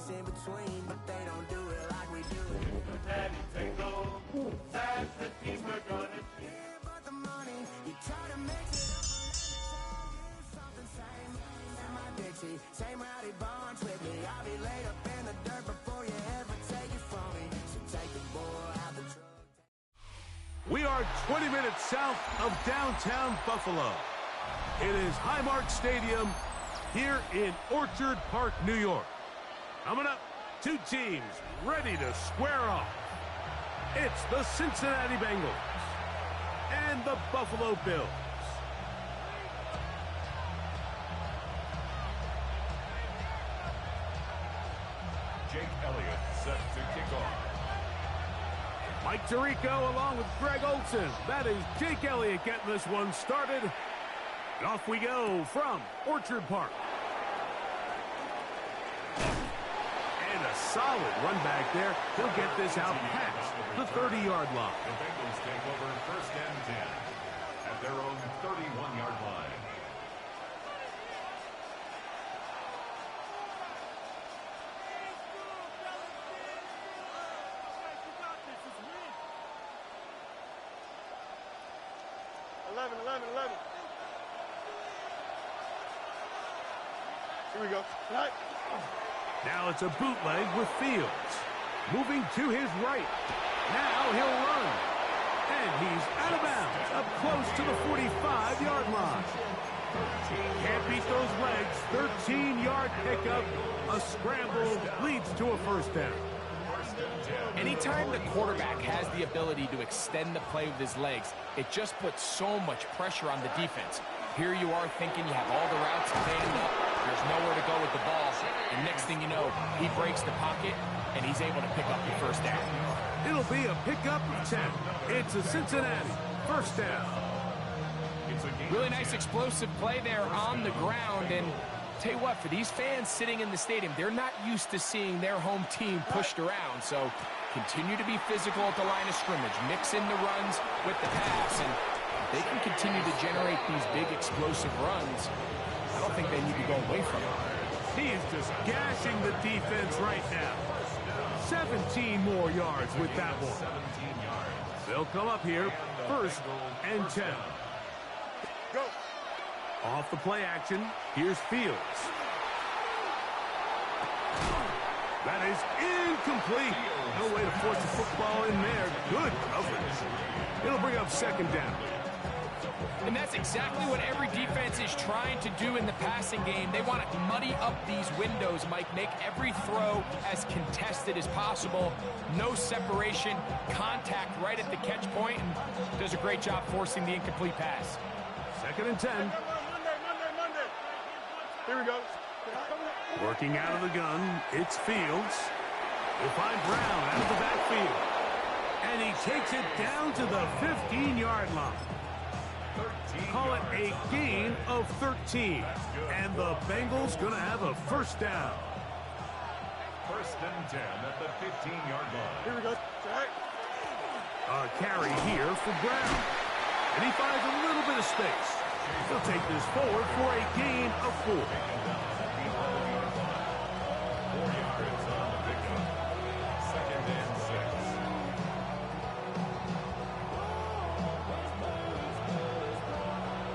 space in between, but they don't do it like we do it. Daddy, take home, that's the team we're gonna see. Yeah, but the money, you try to mix it up, and something same. And my Dixie, same rowdy bonds with me. I'll be laid up in the dirt before you ever take it from me. So take the boy out the truck. We are 20 minutes south of downtown Buffalo. It is Highmark Stadium here in Orchard Park, New York. Coming up, two teams ready to square off. It's the Cincinnati Bengals and the Buffalo Bills. Jake Elliott set to kick off. Mike Tirico along with Greg Olson. That is Jake Elliott getting this one started. And off we go from Orchard Park. And a solid run back there. He'll get this out past the 30-yard line. The Bengals take over 1st and 10 at their own 31-yard line. Here we go. Right. Now it's a bootleg with Fields. Moving to his right. Now he'll run. And he's out of bounds, up close to the 45-yard line. Can't beat those legs. 13-yard pickup. A scramble leads to a first down. Anytime the quarterback has the ability to extend the play with his legs, it just puts so much pressure on the defense. Here you are thinking you have all the routes planned up. There's nowhere to go with the ball. And next thing you know, he breaks the pocket, and he's able to pick up the first down. It'll be a pickup of 10. It's a Cincinnati first down. Really nice explosive play there on the ground. And tell you what, for these fans sitting in the stadium, they're not used to seeing their home team pushed around. So continue to be physical at the line of scrimmage. Mix in the runs with the pass. And they can continue to generate these big explosive runs. I don't think they need to go away from it. He is just gashing the defense right now. 17 more yards with that one. They'll come up here, 1st and 10. Go. Off the play action, here's Fields. That is incomplete. No way to force the football in there. Good coverage. It'll bring up 2nd down. And that's exactly what every defense is trying to do in the passing game. They want to muddy up these windows, Mike. Make every throw as contested as possible. No separation, contact right at the catch point, and does a great job forcing the incomplete pass. 2nd and 10. Monday. Here we go. Working out of the gun, it's Fields. He'll find Brown out of the backfield. And he takes it down to the 15-yard line. Call it a gain of 13. And the Bengals going to have a first down. 1st and 10 at the 15-yard line. Here we go. Right. A carry here for Brown. And he finds a little bit of space. He'll take this forward for a gain of 4. 4 yards on the pickup. 2nd and 6.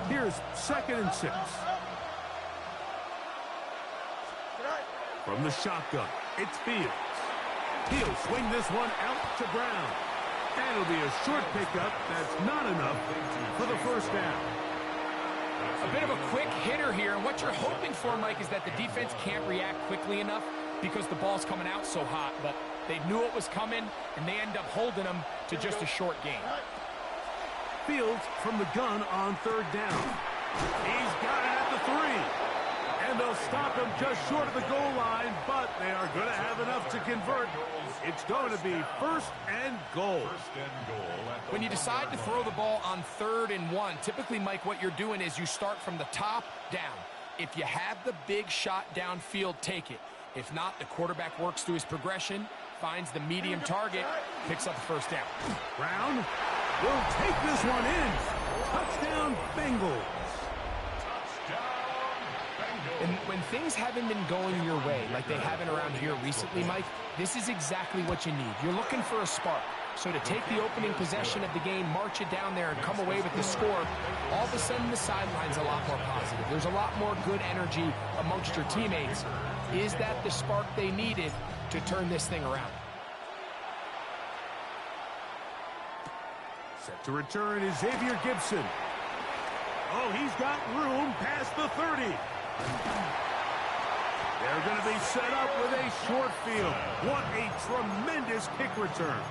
Here's 2nd and 6. From the shotgun, it's Fields. He'll swing this one out to Brown. And it'll be a short pickup that's not enough for the first down. A bit of a quick hitter here, and what you're hoping for, Mike, is that the defense can't react quickly enough because the ball's coming out so hot, but they knew it was coming, and they end up holding them to just a short gain. Fields from the gun on 3rd down. He's got it at the 3. And they'll stop him just short of the goal line, but they are going to have enough to convert. It's going to be 1st and goal. 1st and goal. When you decide to throw the ball on 3rd and 1, typically, Mike, what you're doing is you start from the top down. If you have the big shot downfield, take it. If not, the quarterback works through his progression, finds the medium target, picks up the first down. Brown will take this one in. Touchdown, Bengals. Touchdown, Bengals. And when things haven't been going your way, like they haven't around here recently, Mike, this is exactly what you need. You're looking for a spark. So to take the opening possession of the game, march it down there, and come away with the score, all of a sudden the sideline's a lot more positive. There's a lot more good energy amongst your teammates. Is that the spark they needed to turn this thing around? Set to return is Xavier Gibson. Oh, he's got room past the 30. They're going to be set up with a short field. What a tremendous kick return.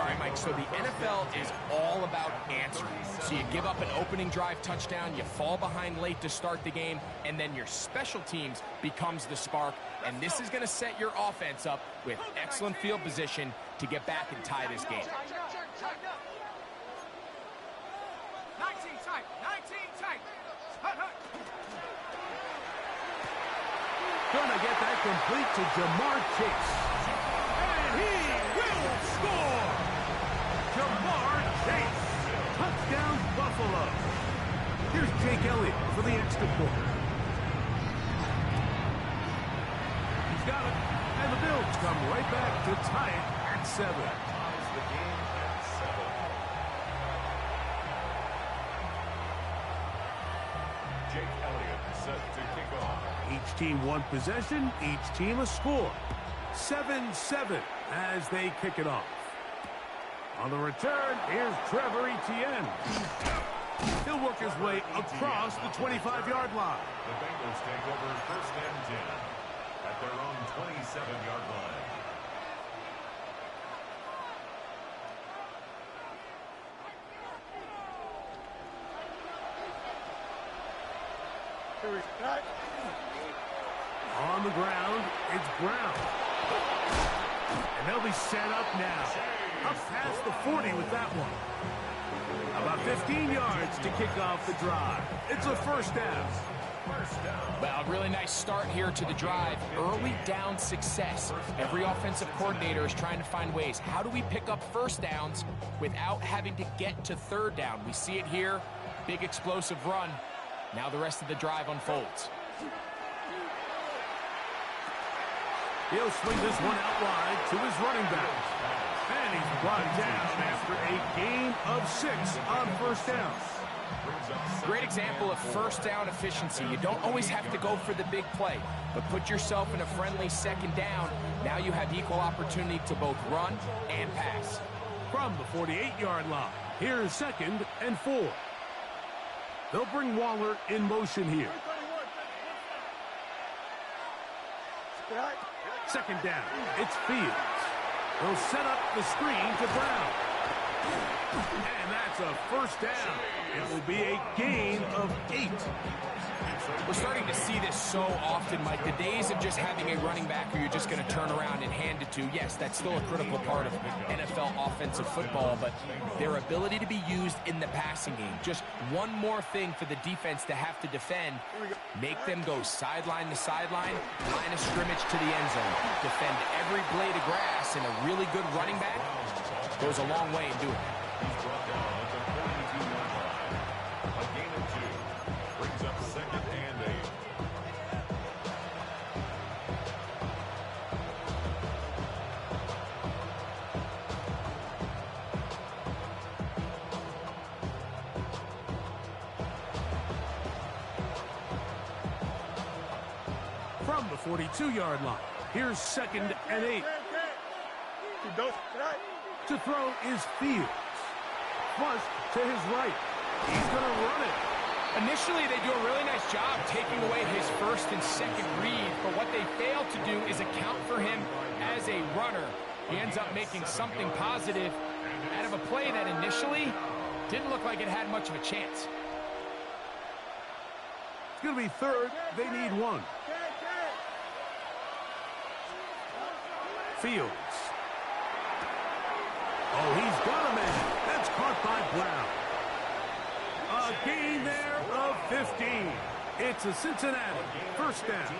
All right, Mike, so the NFL is all about answering. So you give up an opening drive touchdown, you fall behind late to start the game, and then your special teams becomes the spark. And this is going to set your offense up with excellent field position to get back and tie this game. 19 tight, 19 tight. Gonna get that complete to Jamar Chase. And he will score! Jamar Chase! Touchdown, Buffalo! Here's Jake Elliott for the extra point. He's got it. And the Bills come right back to tie it at 7. Ties the game at 7. Jake Elliott set to kick off. Each team one possession, each team a score. 7-7 as they kick it off. On the return, here's Trevor Etienne. He'll work his way across the 25-yard line. The Bengals take over 1st and 10 at their own 27-yard line. On the ground, it's Brown. And they'll be set up now. Up past the 40 with that one. About 15 yards to kick off the drive. It's a first down. Well, a really nice start here to the drive. Early down success. Every offensive coordinator is trying to find ways. How do we pick up first downs without having to get to third down? We see it here. Big explosive run. Now the rest of the drive unfolds. He'll swing this one out wide to his running back. And he's brought down after a gain of 6 on first down. Great example of first down efficiency. You don't always have to go for the big play, but put yourself in a friendly second down. Now you have equal opportunity to both run and pass. From the 48-yard line, here's 2nd and 4. They'll bring Waller in motion here. 2nd down, it's Fields. They'll set up the screen to Brown. And that's a first down. It will be a gain of 8. We're starting to see this so often, Mike. The days of just having a running back who you're just going to turn around and hand it to, yes, that's still a critical part of NFL offensive football, but their ability to be used in the passing game. Just one more thing for the defense to have to defend. Make them go sideline to sideline, line of scrimmage to the end zone. Defend every blade of grass, and a really good running back goes a long way in doing it. He's brought down at the 42-yard line. A gain of 2 brings up 2nd and 8. From the 42-yard line, here's 2nd and 8. To throw is Fields. Flush to his right. He's going to run it. Initially, they do a really nice job taking away his first and second read, but what they fail to do is account for him as a runner. He ends up making something positive out of a play that initially didn't look like it had much of a chance. It's going to be 3rd. They need 1. Fields. Oh, he's got a man. That's caught by Brown. A gain there of 15. It's a Cincinnati first down.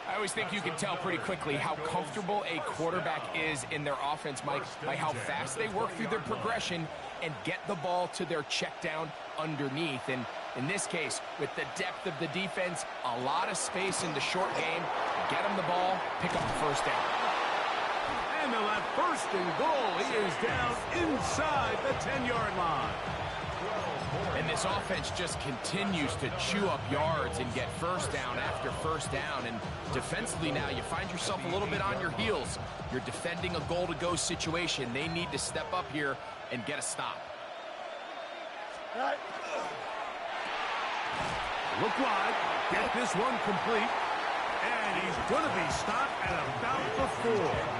I always think you can tell pretty quickly how comfortable a quarterback is in their offense, Mike, by how fast they work through their progression and get the ball to their check down underneath. And In this case, with the depth of the defense, a lot of space in the short game. Get him the ball, pick up the first down. And they'll have first and goal. He is down inside the 10-yard line. And this offense just continues to chew up yards and get first down after first down. And defensively now, you find yourself a little bit on your heels. You're defending a goal-to-go situation. They need to step up here and get a stop. Look wide. Get this one complete. And he's going to be stopped at about the 4.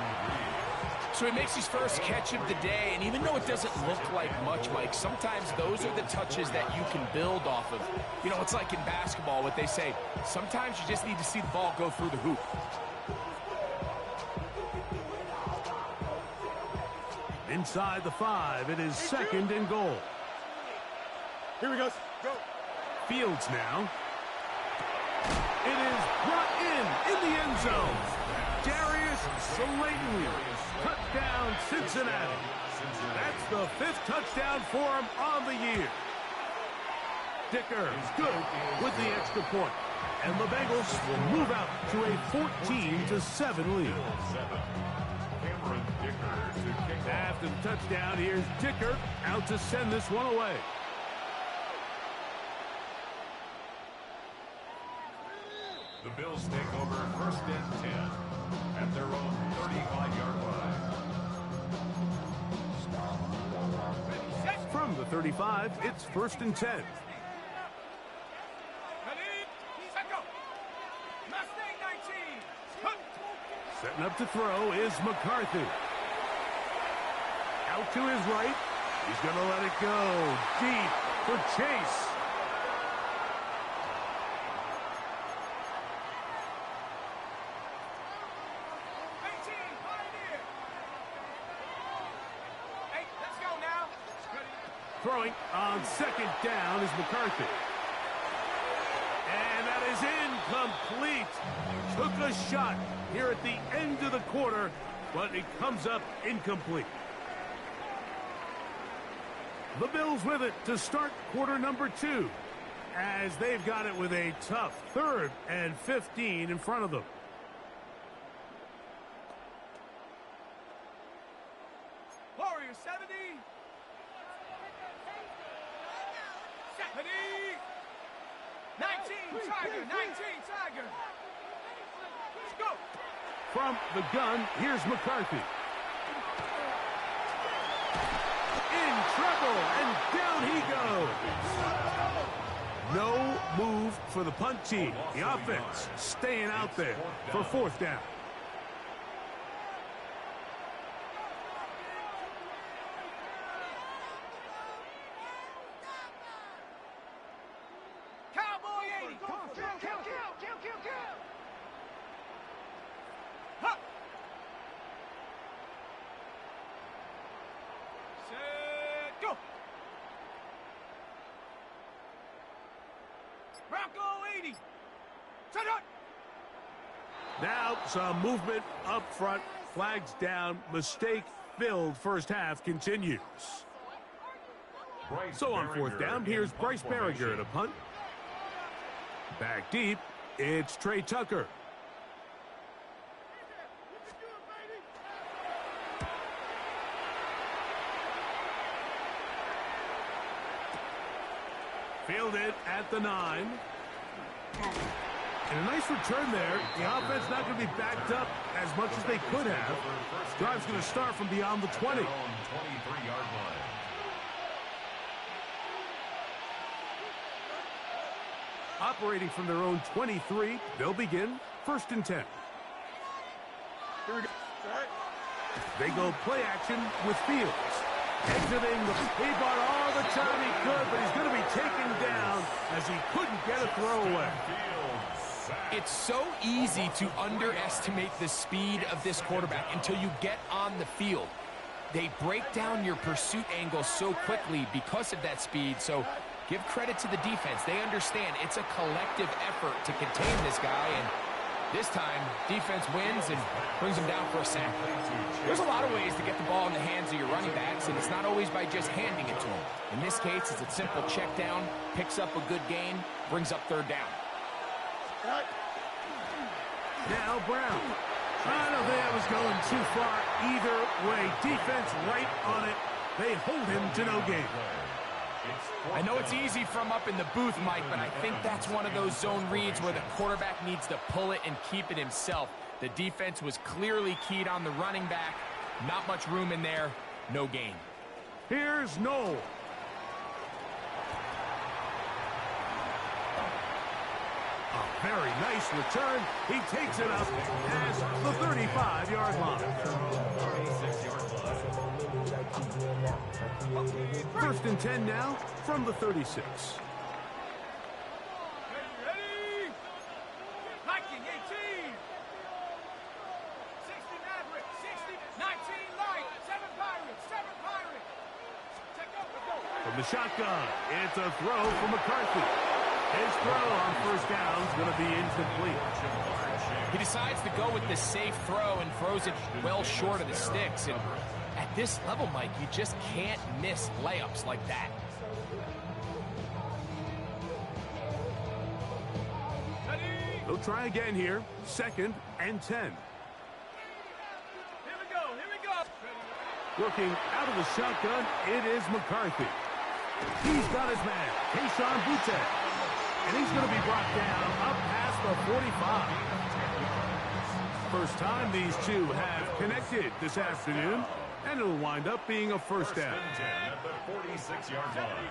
So he makes his first catch of the day, and even though it doesn't look like much, Mike, sometimes those are the touches that you can build off of. You know, it's like in basketball, what they say, sometimes you just need to see the ball go through the hoop. Inside the 5, it is second and goal. Here we go. Go. Fields now. It is brought in the end zone. Darius Slayton. Touchdown, Cincinnati. That's the 5th touchdown for him on the year. Dicker is good with the extra point. And the Bengals will move out to a 14-7 lead. After the touchdown, here's Dicker out to send this one away. The Bills take over first and 10 at their own 35-yard line. From the 35, it's first and 10. Ready, set, go. Mustang 19. Setting up to throw is McCarthy. Out to his right. He's going to let it go deep for Chase. Throwing on second down is McCarthy. And that is incomplete. Took a shot here at the end of the quarter, but it comes up incomplete. The Bills with it to start quarter number 2, as they've got it with a tough 3rd and 15 in front of them. Warrior 70. 19 Tiger, 19 Tiger. Let's go. From the gun, here's McCarthy. In trouble, and down he goes. No move for the punt team. The offense staying out there for 4th down. Now some movement up front. Flags down. Mistake-filled first half continues. So on 4th down, here's Bryce Berringer to punt. Back deep, it's Trey Tucker. Fielded at the 9. And a nice return there. The offense not going to be backed up as much as they could have. Drive's going to start from beyond the 20. 23-yard line. Operating from their own 23, they'll begin first and 10. Here we go. All right. They go play action with Fields. Exiting the P-bar all the time he could, but he's going to be taken down as he couldn't get a throwaway. It's so easy to underestimate the speed of this quarterback until you get on the field. They break down your pursuit angle so quickly because of that speed, so give credit to the defense. They understand it's a collective effort to contain this guy, and This time, defense wins and brings them down for a sack. There's a lot of ways to get the ball in the hands of your running backs, and it's not always by just handing it to them. In this case, it's a simple check down, picks up a good gain, brings up third down. Now Brown. I don't think that was going too far either way. Defense right on it. They hold him to no gain. I know it's easy from up in the booth, Mike, but I think that's one of those zone reads where the quarterback needs to pull it and keep it himself. The defense was clearly keyed on the running back. Not much room in there. No gain. Here's Noel. A very nice return. He takes it up past the 35-yard line. 1st and 10 now from the 36. Ready? Viking 18. 60 Maverick. 60. 19 Light. 7 Pirates. 7 Pirates. Check up. Let's go. From the shotgun, it's a throw from McCarthy. His throw on 1st down is going to be incomplete. He decides to go with the safe throw and throws it well short of the sticks. And at this level, Mike, you just can't miss layups like that. They'll try again here. 2nd and 10. Here we go. Here we go. Working out of the shotgun, it is McCarthy. He's got his man, Keyshawn Boutte. And he's going to be brought down up past the 45. First time these two have connected this afternoon, and it'll wind up being a 1st down. At the 46-yard line.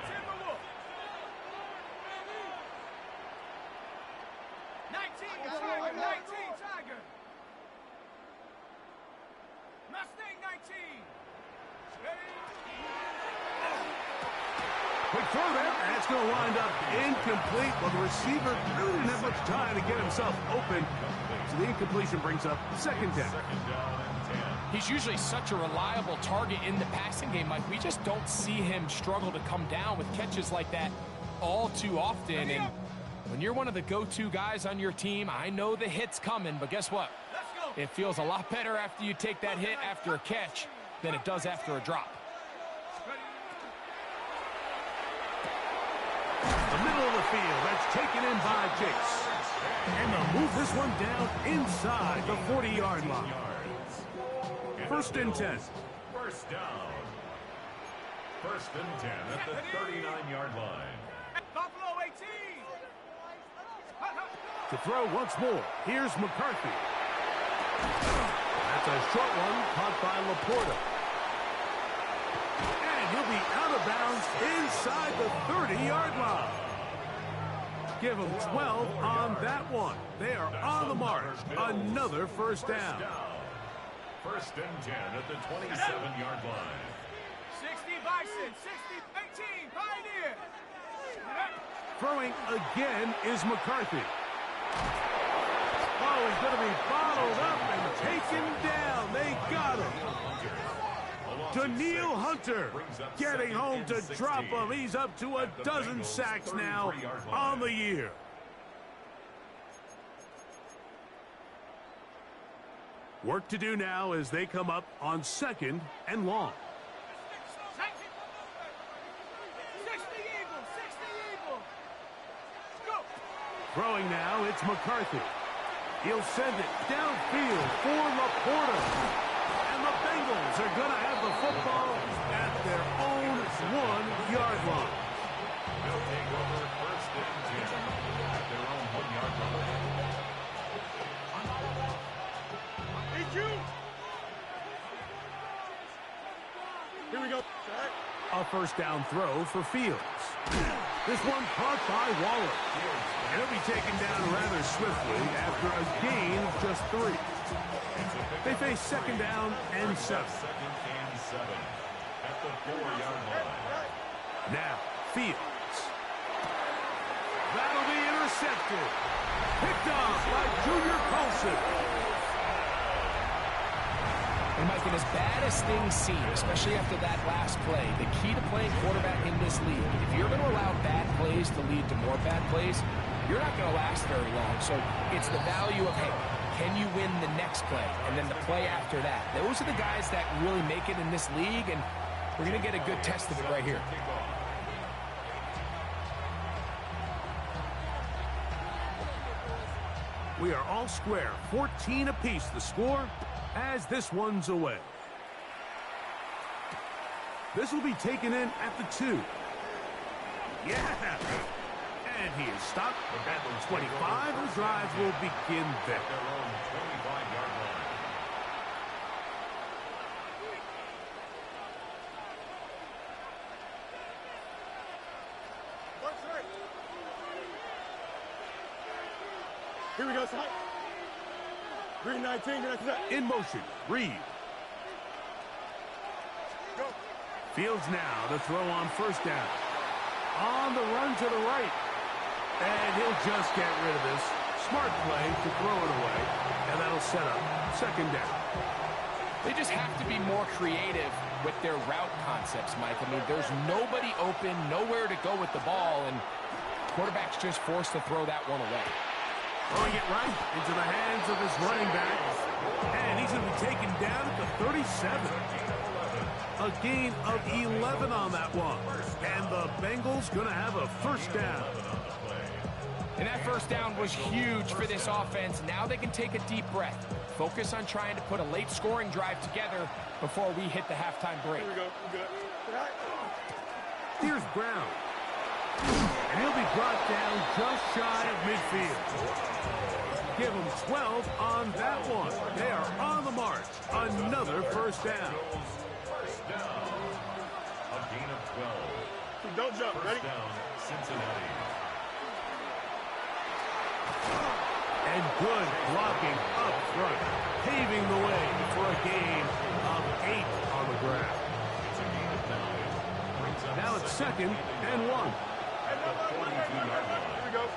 19 Tiger. 19 Tiger. Mustang 19. Quick throw there, and it's going to wind up incomplete. Well, the receiver really didn't have much time to get himself open. So the incompletion brings up 2nd down. He's usually such a reliable target in the passing game, Mike. We just don't see him struggle to come down with catches like that all too often. And when you're one of the go-to guys on your team, I know the hit's coming, but guess what? It feels a lot better after you take that hit after a catch than it does after a drop. The middle of the field, that's taken in by Chase. And they'll move this one down inside the 40-yard line. 1st and 10. 1st down. 1st and 10 at the 39-yard line. Buffalo 18. To throw once more, here's McCarthy. That's a short one caught by Laporta. And he'll be out of bounds inside the 30-yard line. Give them 12 on that one. They are on the march. Another 1st down. 1st and 10 at the 27-yard line. 60 Bison. 60 18 Pioneer. Throwing again is McCarthy. Oh, he's going to be bottled up and taken down. They got him. Daniil Hunter getting home to drop him. He's up to a dozen sacks now on the year. Work to do now as they come up on 2nd and long. 60 Eagles. 60 Eagles. Go. Throwing now, it's McCarthy. He'll send it downfield for Laporta. And the Bengals are going to have the football at their own 1-yard line. They'll take over 1st and 10 at their own 1-yard line. Here we go. A 1st down throw for Fields. This one caught by Waller. And he'll be taken down rather swiftly after a gain of just 3. They face 2nd down and 7. 2nd and 7 at the 4-yard line. Now, Fields. That'll be intercepted. Picked off by Junior Colson. And Mike, and as bad as things seem, especially after that last play, the key to playing quarterback in this league, if you're going to allow bad plays to lead to more bad plays, you're not going to last very long. So it's the value of, hey, can you win the next play and then the play after that? Those are the guys that really make it in this league, and we're going to get a good test of it right here. We are all square, 14 apiece the score as this one's away. This will be taken in at the 2. Yeah! And he is stopped at the 25. The drive will begin there. Here we go, Scott. Green 19, get that. In motion, Reed. Go. Fields now to throw on first down. On the run to the right. And he'll just get rid of this. Smart play to throw it away. And that'll set up second down. They just have to be more creative with their route concepts, Mike. I mean, there's nobody open, nowhere to go with the ball, and quarterback's just forced to throw that one away. Throwing it right into the hands of his running back. And he's going to be taken down at the 37. A gain of 11 on that one. And the Bengals going to have a first down. And that first down was huge for this offense. Now they can take a deep breath. Focus on trying to put a late scoring drive together before we hit the halftime break. Here we go. We're good. Here's Brown. And he'll be brought down just shy of midfield. Give them 12 on that one. They are on the march. Another first down. First down. A gain of 12. Don't jump. First Ready? down, Cincinnati. And good blocking up front, paving the way for a gain of 8 on the ground. It's a gain of 9. Brings up Now it's second and 1. at the 42-yard line. Here we go.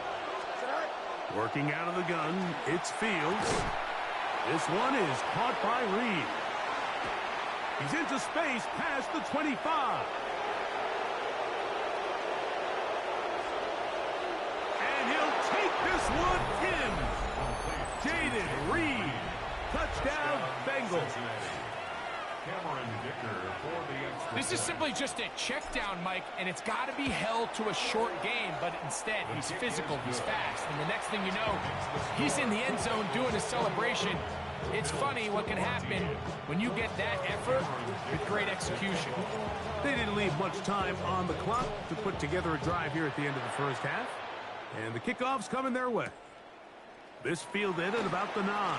Working out of the gun, it's Fields. This one is caught by Reed. He's into space past the 25. And he'll take this one in. Jaden Reed. Touchdown, Bengals. Cameron Dicker for the extra. This is simply just a check down, Mike, and it's got to be held to a short game, but instead he's physical, he's fast, and the next thing you know, he's in the end zone doing a celebration. It's funny what can happen when you get that effort with great execution. They didn't leave much time on the clock to put together a drive here at the end of the first half. And the kickoff's coming their way. This fielded at about the 9.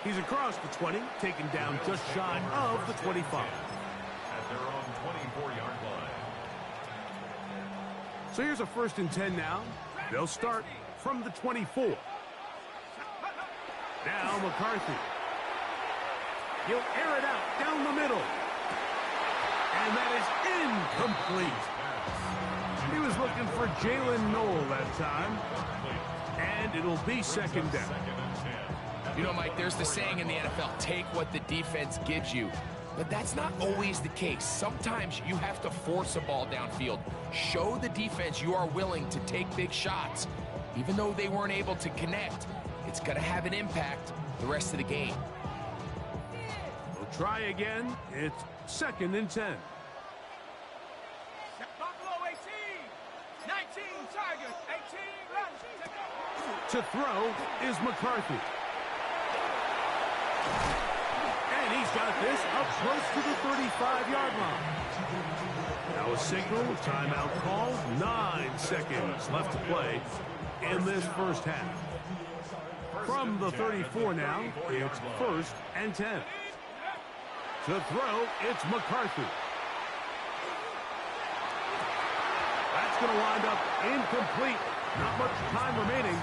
He's across the 20, taken down just shy of the 25. At their own 24-yard line. So here's a 1st and 10 now. They'll start from the 24. Now McCarthy. He'll air it out down the middle. And that is incomplete. He was looking for Jalen Noel that time. And it'll be second down. You know, Mike, there's the saying in the NFL, take what the defense gives you. But that's not always the case. Sometimes you have to force a ball downfield. Show the defense you are willing to take big shots. Even though they weren't able to connect, it's going to have an impact the rest of the game. We'll try again. It's 2nd and 10. Buffalo 18. 19 Tigers. 18 runs. To throw is McCarthy. And he's got this up close to the 35-yard line. Now a signal, timeout call, 9 seconds left to play in this first half. From the 34 now, it's 1st and 10. To throw, it's McCarthy. That's going to wind up incomplete. Not much time remaining.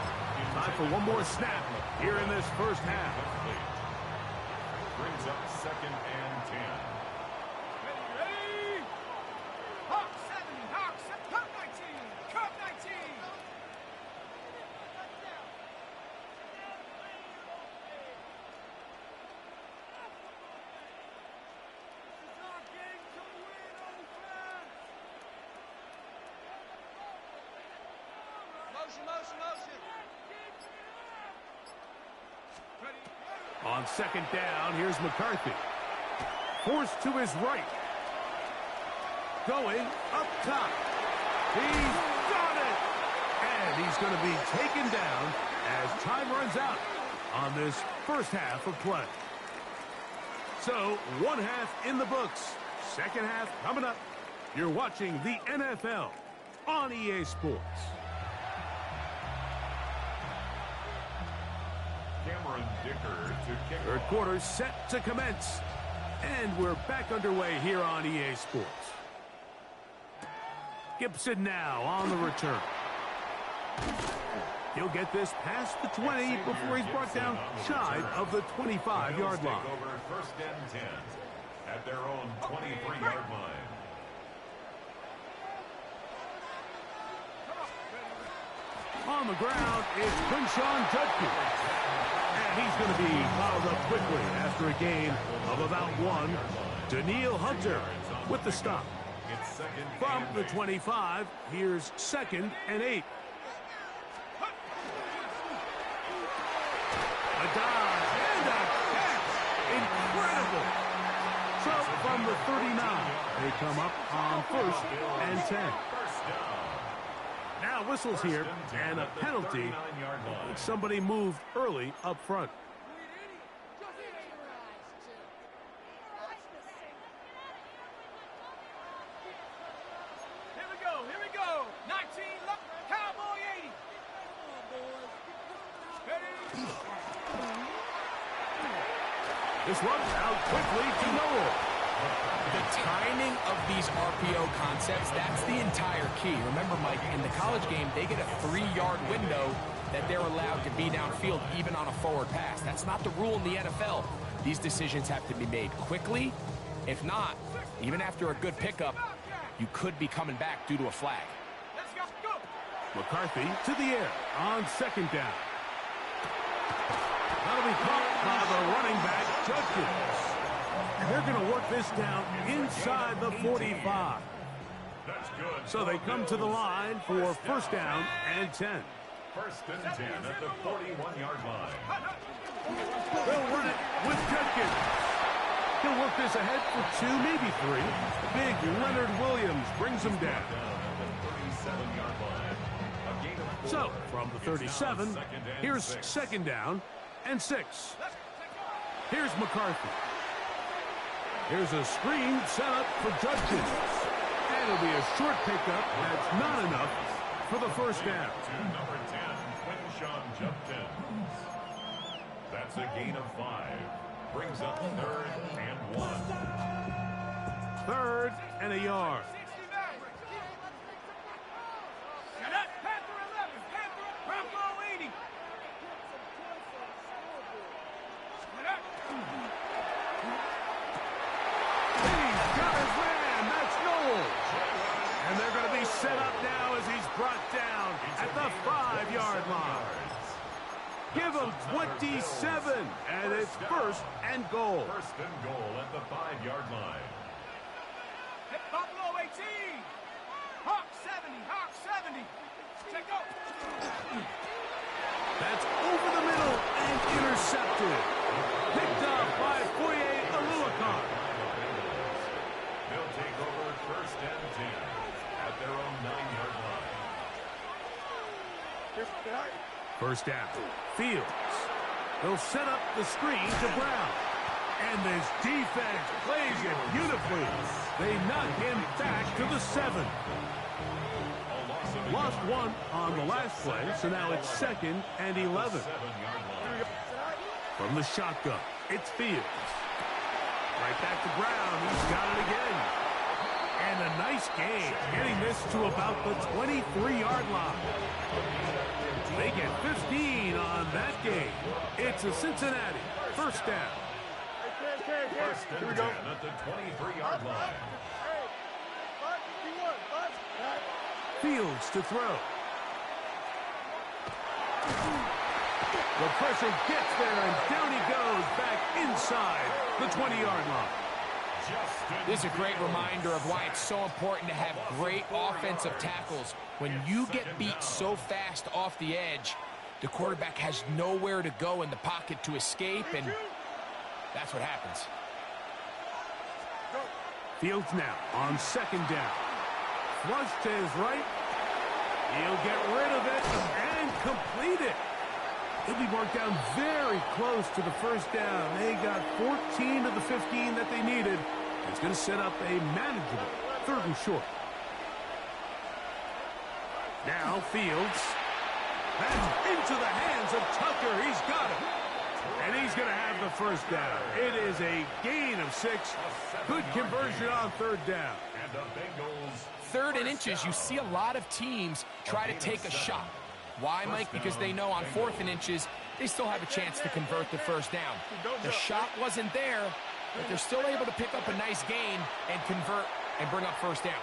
Time for one more snap here in this first half. Brings up 2nd and 10. Ready? Hawk 7. Hawk 7. Hawk 19. Hawk 19. On second down, here's McCarthy. Forced to his right. Going up top. He's got it! And he's going to be taken down as time runs out on this first half of play. So, one half in the books. Second half coming up. You're watching the NFL on EA Sports. Cameron Dicker to kick Third off. quarter set to commence. And we're back underway here on EA Sports. Gibson now on the return. He'll get this past the 20 before he's brought down shy of the 25-yard line. Over first and 10 at their own 23-yard line. On the ground is Quinshawn Judkins. And he's going to be fouled up quickly after a gain of about one. Daniil Hunter with the stop. It's second From and the 8. 25, here's 2nd and 8. A dive and a catch. Incredible. So from the 39, they come up on 1st and 10. First down. Now whistles here and a penalty. 39-yard line. Somebody moved early up front. Here we go. 19 left. Cowboy 80. Ready? This one's out quickly to Noel. The timing of these RPO concepts, that's the entire key. Remember, Mike, in the college game, they get a 3-yard window that they're allowed to be downfield even on a forward pass. That's not the rule in the NFL. These decisions have to be made quickly. If not, even after a good pickup, you could be coming back due to a flag. Let's go. McCarthy to the air on 2nd down. That'll be caught by the running back, Judkins. And they're going to work this down inside the 45. That's good. So they come to the line for first down and 10. First and 10 at the 41-yard line. They'll run it with Judkins. He'll work this ahead for 2, maybe 3. Big Leonard Williams brings him down. At the 37-yard line. A gain of 4. So from the 37, here's 2nd down and 6. Here's McCarthy. Here's a screen set up for Judkins. And it'll be a short pickup. That's not enough for the first down. To number 10, Quinshawn Judkins. That's a gain of 5. Brings up 3rd and 1. 3rd and a yard. Panther 11. Panther Bravo 80. He's got his man. That's Noel. And they're going to be set up now as he's brought down at the 5-yard line. Give him 27, and it's 1st and goal. First and goal at the 5-yard line. Buffalo 18. Hawk 70. Hawk 70. Check out. That's over the middle and intercepted. Picked up by Foye Aluakar. They'll take over first and 10 at their own 9-yard line. First down. Fields. They'll set up the screen to Brown. And this defense plays it beautifully. They knock him back to the 7. Lost 1 on the last play, so now it's 2nd and 11. 7-yard line. From the shotgun, it's Fields. Right back to Brown. He's got it again. And a nice game, getting this to about the 23-yard line. They get 15 on that game. It's a Cincinnati first down. First and 10 at the 23-yard line. Fields to throw. The pressure gets there, and down he goes back inside the 20-yard line. This is a great reminder of why it's so important to have great offensive tackles. When you get beat so fast off the edge, the quarterback has nowhere to go in the pocket to escape, and that's what happens. Fields now on second down. Flush to his right. He'll get rid of it and complete it. He'll be marked down very close to the first down. They got 14 of the 15 that they needed. It's going to set up a manageable 3rd and short. Now Fields. That's into the hands of Tucker. He's got it. And he's going to have the first down. It is a gain of 6. Good conversion on 3rd down. And the Bengals 3rd and inches, you see a lot of teams try to take a shot. Why, Mike? Because they know on 4th and inches, they still have a chance to convert the first down. The shot wasn't there, but they're still able to pick up a nice gain and convert and bring up first down.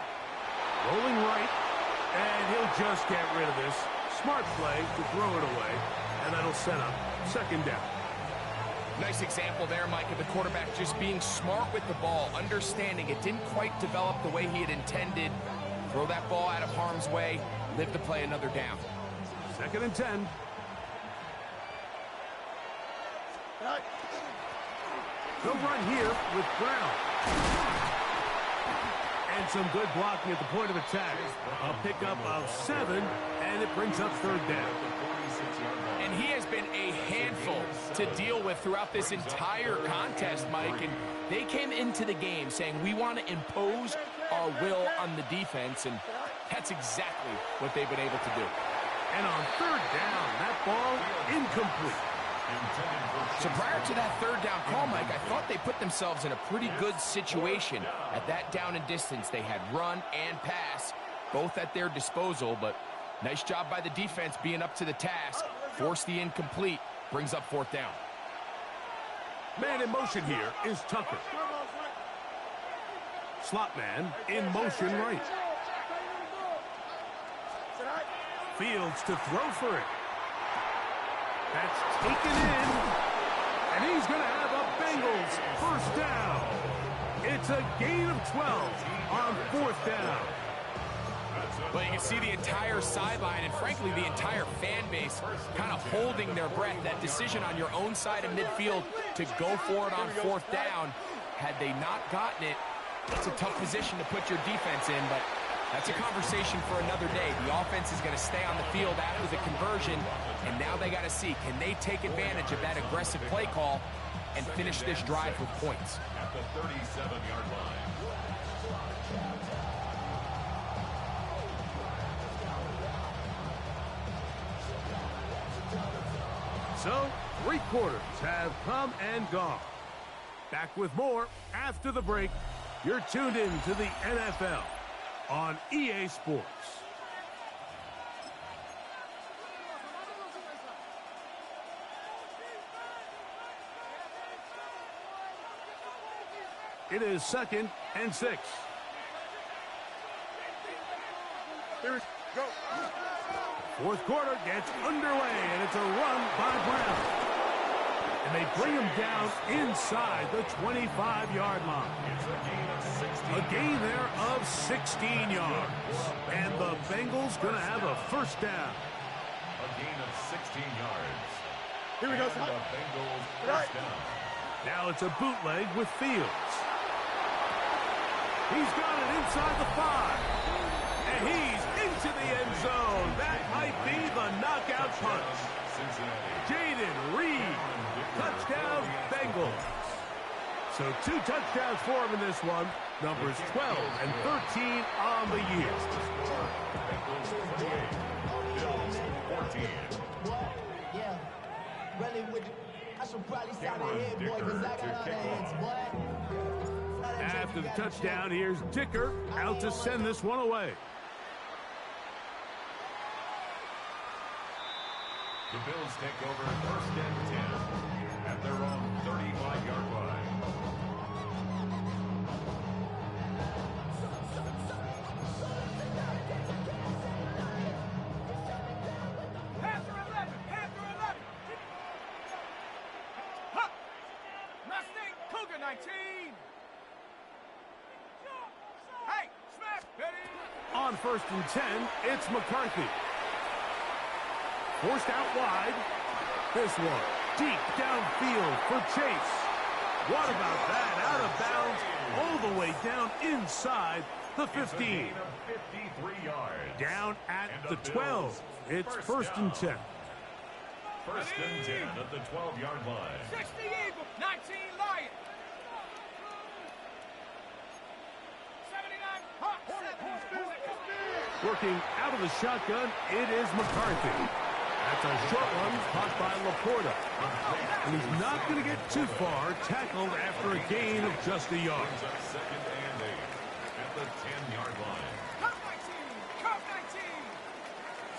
Rolling right, and he'll just get rid of this. Smart play to throw it away, and that'll set up 2nd down. Nice example there, Mike, of the quarterback just being smart with the ball, understanding it didn't quite develop the way he had intended. Throw that ball out of harm's way, live to play another down. 2nd and 10. He'll run here with Brown. And some good blocking at the point of attack. A pickup of 7, and it brings up 3rd down. And he has been a handful to deal with throughout this entire contest, Mike. And they came into the game saying, we want to impose our will on the defense, and that's exactly what they've been able to do. And on 3rd down, that ball incomplete. So prior to that 3rd down call, Mike, I thought they put themselves in a pretty good situation. At that down and distance, they had run and pass, both at their disposal, but nice job by the defense being up to the task. Force the incomplete, brings up 4th down. Man in motion here is Tucker. Slot man in motion right. Fields to throw for it. That's taken in. And he's going to have a Bengals first down. It's a gain of 12 on 4th down. Well, you can see the entire sideline and, frankly, the entire fan base kind of holding their breath. That decision on your own side of midfield to go for it on 4th down, had they not gotten it, it's a tough position to put your defense in, but that's a conversation for another day. The offense is going to stay on the field after the conversion, and now they got to see, can they take advantage of that aggressive play call and finish this drive with points? at the 37-yard line. So, 3 quarters have come and gone. Back with more after the break. You're tuned in to the NFL on EA Sports. It is 2nd and 6. Here we go. 4th quarter gets underway, and it's a run by Brown. And they bring him down inside the 25-yard line. A gain there of 16 yards. And the Bengals going to have a first down. A gain of 16 yards. Here we go, And son. the Bengals first down. Now it's a bootleg with Fields. He's got it inside the 5. And he's into the end zone. That might be the knockout punch. Jaden Reed. Touchdown, Bengals. So 2 touchdowns for him in this one. Numbers 12 and 13 on the year. Bengals 28. Bills 14. Yeah, really with the, I should probably sound Cameron ahead, boy, because I Dicker got to other kick hands, boy. After the touchdown, here's Dicker out to send this one away. The Bills take over 1st and 10 at their own 35-yard line. Panther 11, Panther 11. Huh. Mustang Cougar 19. on 1st and 10, it's McCarthy. Forced out wide. This one deep downfield for Chase. What about that? Out of bounds, all the way down inside the 15. 53 yards. Down at the 12. It's 1st and 10. 1st and 10 at the 12-yard line. 60 Eagle, 19 Lion. 79 Hawk, 70. Working out of the shotgun, it is McCarthy. That's a short one caught by Laporta. And he's not going to get too far, tackled after a gain of just a yard. Brings up 2nd and 8 at the 10-yard line. Cup 19, Cup 19.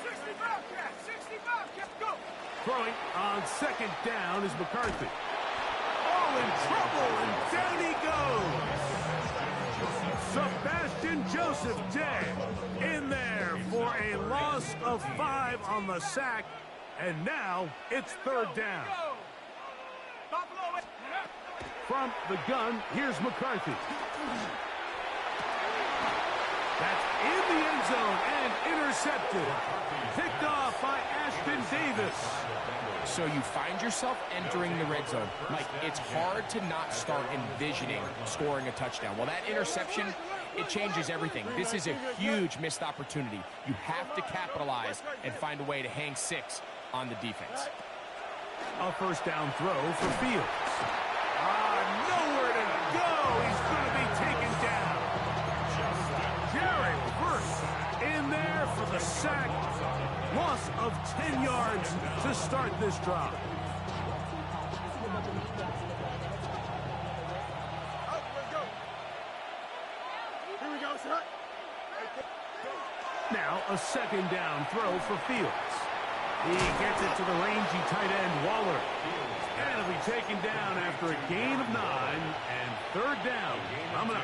60 Bobcat, 60 Bobcat, go. Throwing on 2nd down is McCarthy. Oh, in trouble, and down he goes. Sebastian Joseph Day in there for a loss of 5 on the sack, and now it's 3rd down. Buffalo. From the gun, here's McCarthy. That's in the end zone and intercepted. Picked off by Ashton Davis. So you find yourself entering the red zone. Mike, it's hard to not start envisioning scoring a touchdown. Well, that interception, it changes everything. This is a huge missed opportunity. You have to capitalize and find a way to hang 6 on the defense. A 1st down throw for Fields. Nowhere to go. He's going to be taken down. Jared Verse in there for the sack. Loss of 10 yards to start this drive. Here we go, sir. Now a 2nd down throw for Fields. He gets it to the rangy tight end Waller. And he'll be taken down after a gain of 9 and 3rd down. Coming up.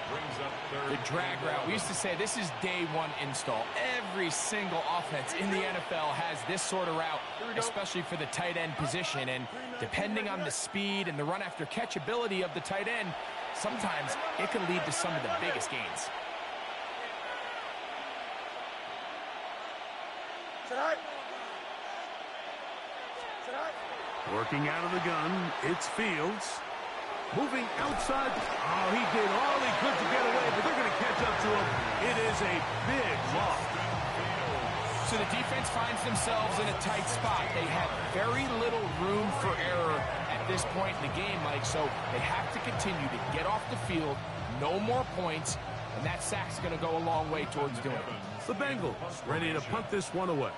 Brings up 3rd. The drag route. We used to say this is day 1 install. Every single offense in the NFL has this sort of route, especially for the tight end position. And depending on the speed and the run after catch ability of the tight end, sometimes it can lead to some of the biggest gains. Working out of the gun, it's Fields. Moving outside. Oh, he did all he could to get away, but they're going to catch up to him. It is a big loss. So the defense finds themselves in a tight spot. They have very little room for error at this point in the game, Mike, so they have to continue to get off the field, no more points, and that sack's going to go a long way towards doing it. The Bengals ready to punt this one away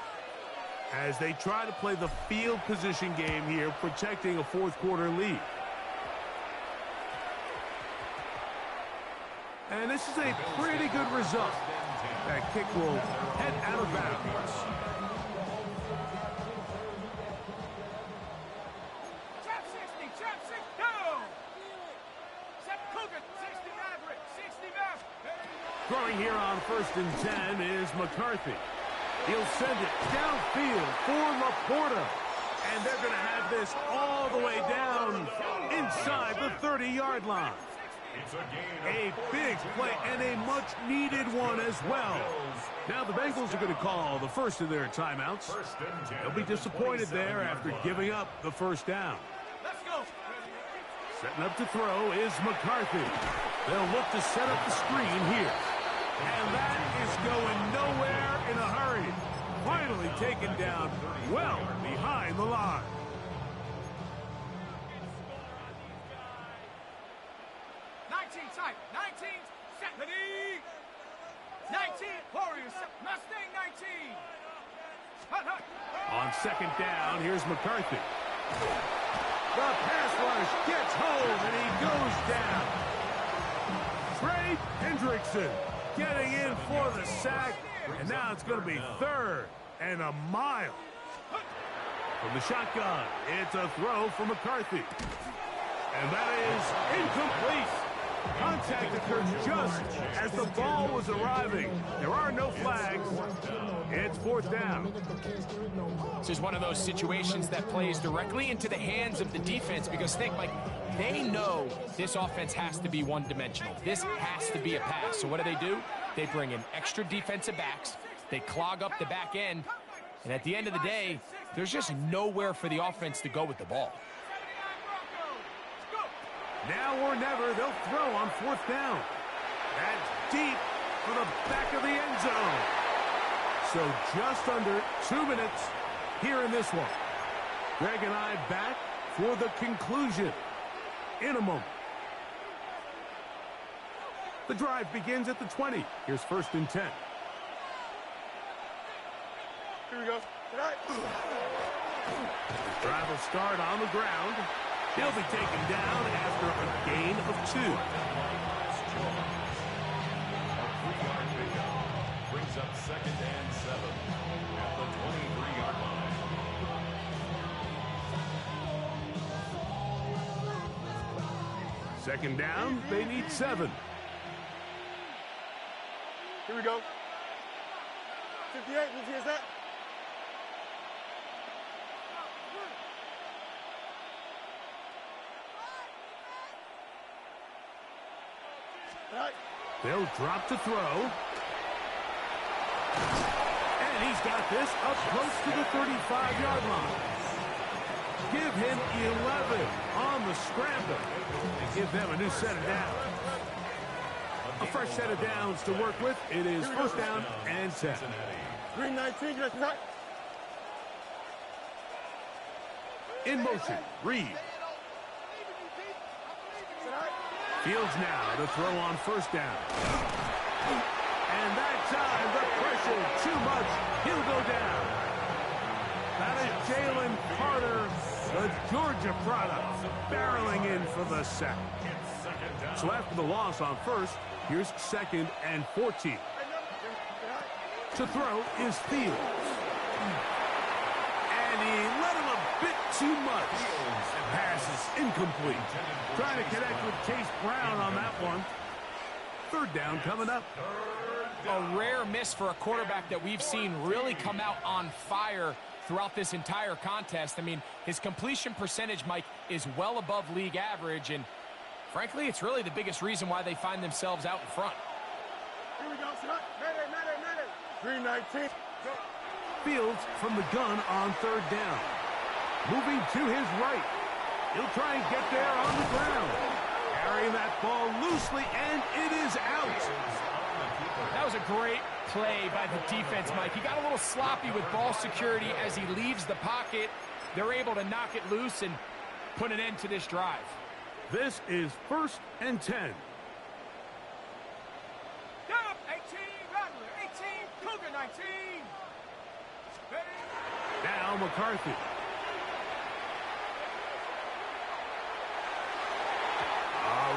as they try to play the field position game here, protecting a 4th quarter lead. And this is a pretty good result. That kick will head out of bounds. Chap 60, Chap 6, go! Set Cougar, 60 Maverick, 60 Maverick. Throwing here on 1st and 10 is McCarthy. He'll send it downfield for Laporta. And they're going to have this all the way down inside the 30-yard line. A big play and a much-needed one as well. Now the Bengals are going to call the first of their timeouts. They'll be disappointed there after giving up the 1st down. Let's go. Setting up to throw is McCarthy. They'll look to set up the screen here. And that is going nowhere in a hurry. Finally taken down well behind the line. Type 19, set ready. 19, Warriors, Mustang 19. Hut, hut. On 2nd down, here's McCarthy. The pass rush gets home, and he goes down. Trey Hendrickson getting in for the sack, and now it's going to be 3rd and a mile. From the shotgun, it's a throw for McCarthy. And that is incomplete. Contact occurred just as the ball was arriving. There are no flags. It's 4th down. This is one of those situations that plays directly into the hands of the defense because think, like, they know this offense has to be one-dimensional. This has to be a pass. So what do? They bring in extra defensive backs. They clog up the back end. And at the end of the day, there's just nowhere for the offense to go with the ball. Now or never, they'll throw on 4th down. That's deep for the back of the end zone. So just under 2 minutes here in this one. Greg and I back for the conclusion in a moment. The drive begins at the 20. Here's 1st and 10. Here we go. Drive will start on the ground. He'll be taken down after a gain of 2. A 3-yard pickup brings up 2nd and 7 at the 23-yard line. Second down, they need 7. Here we go. 58, you see that? Right. They'll drop to throw. And he's got this up close to the 35-yard line. Give him 11 on the scramble and give them a new set of downs. A fresh set of downs to work with. It is 1st down and 10. 319, that's right. In motion, Reed. Fields now to throw on 1st down. And that time, the pressure too much. He'll go down. That is Jalen Carter, the Georgia product, barreling in for the sack. So after the loss on 1st, here's 2nd and 14. To throw is Fields. And he let him a bit too much. Pass is incomplete. Trying to connect with Chase Brown on that one. 3rd down coming up. A rare miss for a quarterback that we've seen really come out on fire throughout this entire contest. I mean, his completion percentage, Mike, is well above league average, and frankly, it's really the biggest reason why they find themselves out in front. Here we go, son. 319. Fields from the gun on 3rd down. Moving to his right. He'll try and get there on the ground. Carrying that ball loosely, and it is out. That was a great play by the defense, Mike. He got a little sloppy with ball security as he leaves the pocket. They're able to knock it loose and put an end to this drive. This is 1st and 10. Down 18, Rattler 18, Cougar 19. Now McCarthy.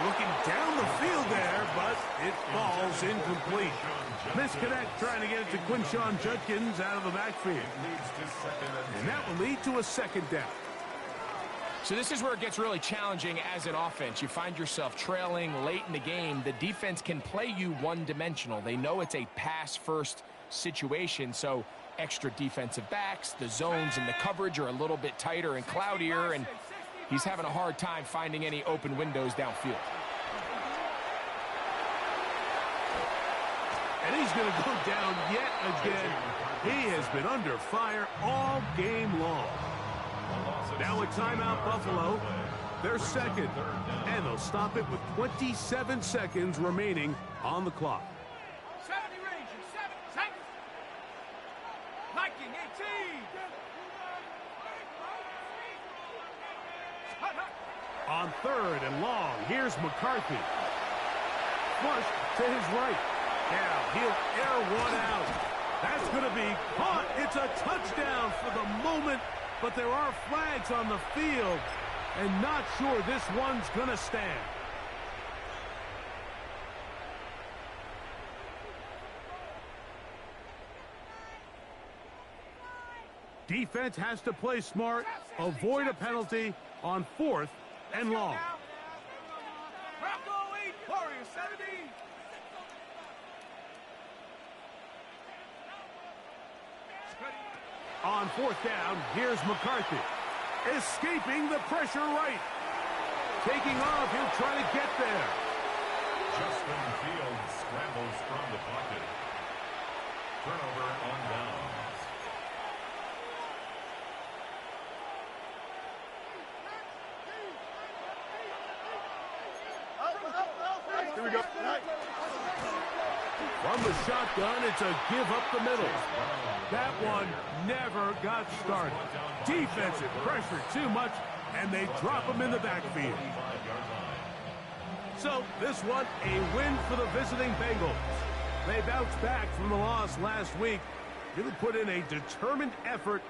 Looking down the field there, but it falls incomplete. Misconnect trying to get it to Quinshon Judkins out of the backfield. And that will lead to a 2nd down. So this is where it gets really challenging as an offense. You find yourself trailing late in the game. The defense can play you one-dimensional. They know it's a pass-first situation, so extra defensive backs, the zones and the coverage are a little bit tighter and cloudier, and he's having a hard time finding any open windows downfield. And he's going to go down yet again. He has been under fire all game long. Now a timeout, Buffalo. They're 2nd, and they'll stop it with 27 seconds remaining on the clock. 70 Rangers, 7 seconds. Viking 18. On 3rd and long, here's McCarthy. Flush to his right. Now he'll air one out. That's going to be caught. It's a touchdown for the moment, but there are flags on the field, and not sure this one's going to stand. Defense has to play smart, avoid a penalty on 4th and long. Bronco 8, Warriors 70. On 4th down, here's McCarthy. Escaping the pressure right. Taking off, he'll try to get there. Justin Fields scrambles from the pocket. Turnover on downs. Here we go. From the shotgun, it's a give up the middle. That one never got started. Defensive pressure too much, and they drop him in the backfield. So this one, a win for the visiting Bengals. They bounced back from the loss last week. Really put in a determined effort.